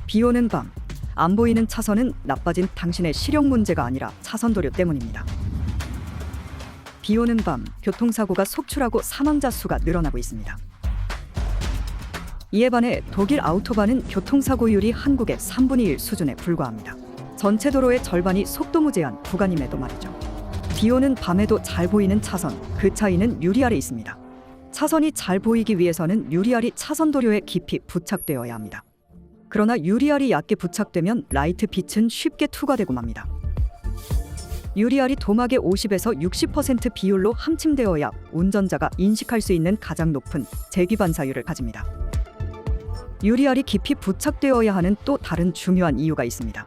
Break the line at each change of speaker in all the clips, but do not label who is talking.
비 오는 밤, 안 보이는 차선은 나빠진 당신의 시력 문제가 아니라 차선 도료 때문입니다. 비 오는 밤, 교통사고가 속출하고 사망자 수가 늘어나고 있습니다. 이에 반해 독일 아우토반은 교통사고율이 한국의 3분의 1 수준에 불과합니다. 전체 도로의 절반이 속도 제한 구간임에도 말이죠. 비 오는 밤에도 잘 보이는 차선, 그 차이는 유리알에 있습니다. 차선이 잘 보이기 위해서는 유리알이 차선 도료에 깊이 부착되어야 합니다. 그러나 유리알이 얕게 부착되면 라이트 빛은 쉽게 투과되고 맙니다. 유리알이 도막의 50에서 60% 비율로 함침되어야 운전자가 인식할 수 있는 가장 높은 재기반사율을 가집니다. 유리알이 깊이 부착되어야 하는 또 다른 중요한 이유가 있습니다.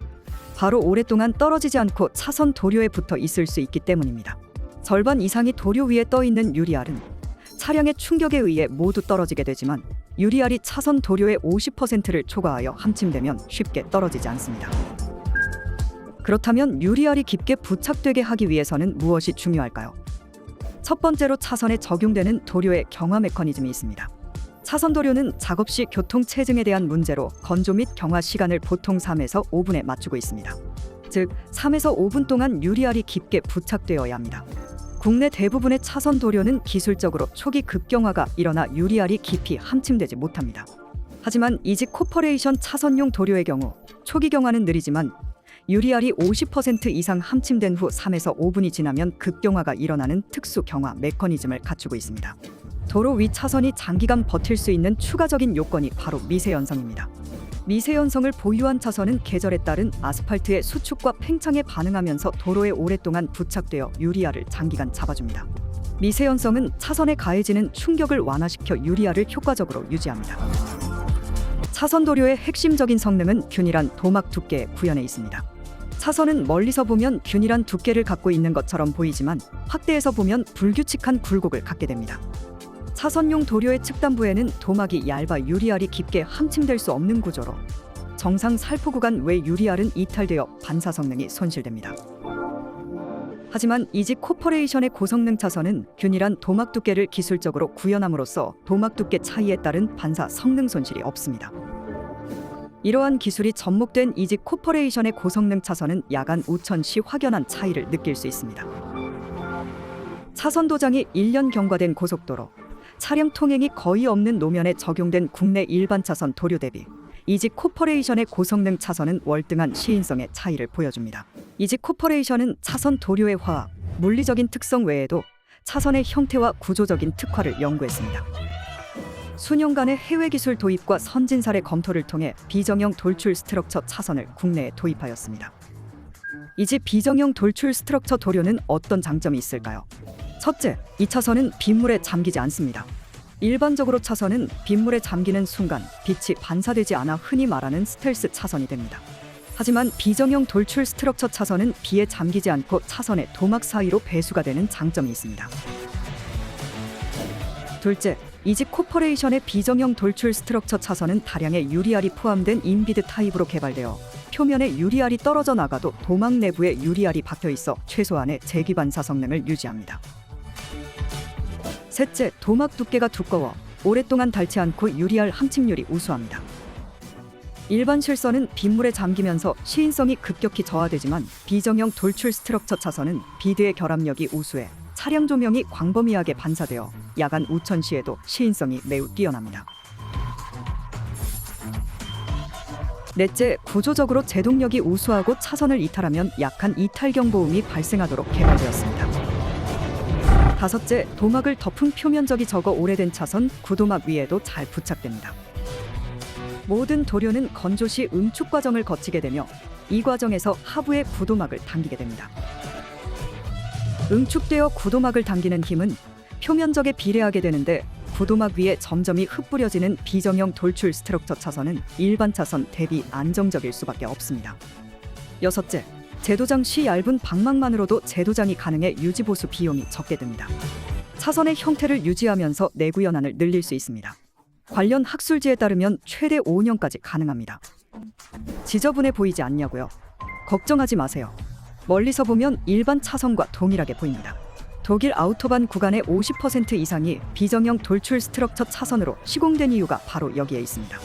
바로 오랫동안 떨어지지 않고 차선 도료에 붙어 있을 수 있기 때문입니다. 절반 이상이 도료 위에 떠 있는 유리알은 차량의 충격에 의해 모두 떨어지게 되지만 유리알이 차선 도료의 50%를 초과하여 함침되면 쉽게 떨어지지 않습니다. 그렇다면 유리알이 깊게 부착되게 하기 위해서는 무엇이 중요할까요? 첫 번째로 차선에 적용되는 도료의 경화 메커니즘이 있습니다. 차선 도료는 작업 시 교통 체증에 대한 문제로 건조 및 경화 시간을 보통 3에서 5분에 맞추고 있습니다. 즉 3에서 5분 동안 유리알이 깊게 부착되어야 합니다. 국내 대부분의 차선 도료는 기술적으로 초기 급경화가 일어나 유리알이 깊이 함침되지 못합니다. 하지만 이직 코퍼레이션 차선용 도료의 경우 초기 경화는 느리지만 유리알이 50% 이상 함침된 후 3에서 5분이 지나면 급경화가 일어나는 특수 경화 메커니즘을 갖추고 있습니다. 도로 위 차선이 장기간 버틸 수 있는 추가적인 요건이 바로 미세연성입니다. 미세연성을 보유한 차선은 계절에 따른 아스팔트의 수축과 팽창에 반응하면서 도로에 오랫동안 부착되어 유리알을 장기간 잡아줍니다. 미세연성은 차선에 가해지는 충격을 완화시켜 유리알을 효과적으로 유지합니다. 차선 도료의 핵심적인 성능은 균일한 도막 두께에 구현해 있습니다. 차선은 멀리서 보면 균일한 두께를 갖고 있는 것처럼 보이지만 확대해서 보면 불규칙한 굴곡을 갖게 됩니다. 차선용 도료의 측단부에는 도막이 얇아 유리알이 깊게 함침될 수 없는 구조로 정상 살포 구간 외 유리알은 이탈되어 반사 성능이 손실됩니다. 하지만 이직 코퍼레이션의 고성능 차선은 균일한 도막 두께를 기술적으로 구현함으로써 도막 두께 차이에 따른 반사 성능 손실이 없습니다. 이러한 기술이 접목된 이직 코퍼레이션의 고성능 차선은 야간 우천 시 확연한 차이를 느낄 수 있습니다. 차선 도장이 1년 경과된 고속도로, 차량 통행이 거의 없는 노면에 적용된 국내 일반 차선 도료 대비 이직 코퍼레이션의 고성능 차선은 월등한 시인성의 차이를 보여줍니다. 이직 코퍼레이션은 차선 도료의 화학, 물리적인 특성 외에도 차선의 형태와 구조적인 특화를 연구했습니다. 수년간의 해외 기술 도입과 선진 사례 검토를 통해 비정형 돌출 스트럭처 차선을 국내에 도입하였습니다. 이직 비정형 돌출 스트럭처 도료는 어떤 장점이 있을까요? 첫째, 이 차선은 빗물에 잠기지 않습니다. 일반적으로 차선은 빗물에 잠기는 순간 빛이 반사되지 않아 흔히 말하는 스텔스 차선이 됩니다. 하지만 비정형 돌출 스트럭처 차선은 비에 잠기지 않고 차선의 도막 사이로 배수가 되는 장점이 있습니다. 둘째, 이직 코퍼레이션의 비정형 돌출 스트럭처 차선은 다량의 유리알이 포함된 인비드 타입으로 개발되어 표면에 유리알이 떨어져 나가도 도막 내부에 유리알이 박혀 있어 최소한의 재기반사 성능을 유지합니다. 셋째, 도막 두께가 두꺼워 오랫동안 닳지 않고 유리알 함침률이 우수합니다. 일반 실선은 빗물에 잠기면서 시인성이 급격히 저하되지만 비정형 돌출 스트럭처 차선은 비드의 결합력이 우수해 차량 조명이 광범위하게 반사되어 야간 우천 시에도 시인성이 매우 뛰어납니다. 넷째, 구조적으로 제동력이 우수하고 차선을 이탈하면 약한 이탈 경보음이 발생하도록 개발되었습니다. 다섯째, 도막을 덮은 표면적이 적어 오래된 차선 구도막 위에도 잘 부착됩니다. 모든 도료는 건조 시 응축 과정을 거치게 되며 이 과정에서 하부의 구도막을 당기게 됩니다. 응축되어 구도막을 당기는 힘은 표면적에 비례하게 되는데 구도막 위에 점점이 흩뿌려지는 비정형 돌출 스트럭처 차선은 일반 차선 대비 안정적일 수밖에 없습니다. 여섯째, 재도장 시 얇은 방망만으로도 재도장이 가능해 유지보수 비용이 적게 듭니다. 차선의 형태를 유지하면서 내구 연한을 늘릴 수 있습니다. 관련 학술지에 따르면 최대 5년까지 가능합니다. 지저분해 보이지 않냐고요? 걱정하지 마세요. 멀리서 보면 일반 차선과 동일하게 보입니다. 독일 아우토반 구간의 50% 이상이 비정형 돌출 스트럭처 차선으로 시공된 이유가 바로 여기에 있습니다.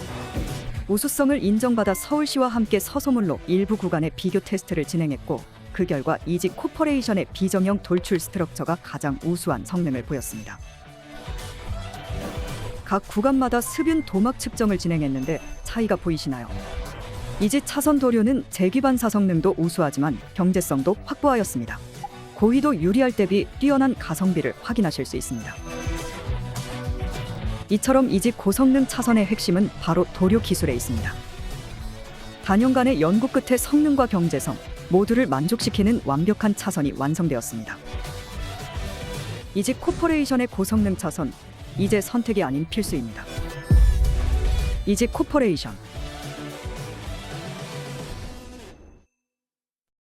우수성을 인정받아 서울시와 함께 서소물로 일부 구간의 비교 테스트를 진행했고, 그 결과 이지 코퍼레이션의 비정형 돌출 스트럭처가 가장 우수한 성능을 보였습니다. 각 구간마다 습윤 도막 측정을 진행했는데 차이가 보이시나요? 이지 차선 도료는 재기반사 성능도 우수하지만 경제성도 확보하였습니다. 고의도 유리할 대비 뛰어난 가성비를 확인하실 수 있습니다. 이처럼 이지 고성능 차선의 핵심은 바로 도료 기술에 있습니다. 단연간의 연구 끝에 성능과 경제성 모두를 만족시키는 완벽한 차선이 완성되었습니다. 이지 코퍼레이션의 고성능 차선, 이제 선택이 아닌 필수입니다. 이지 코퍼레이션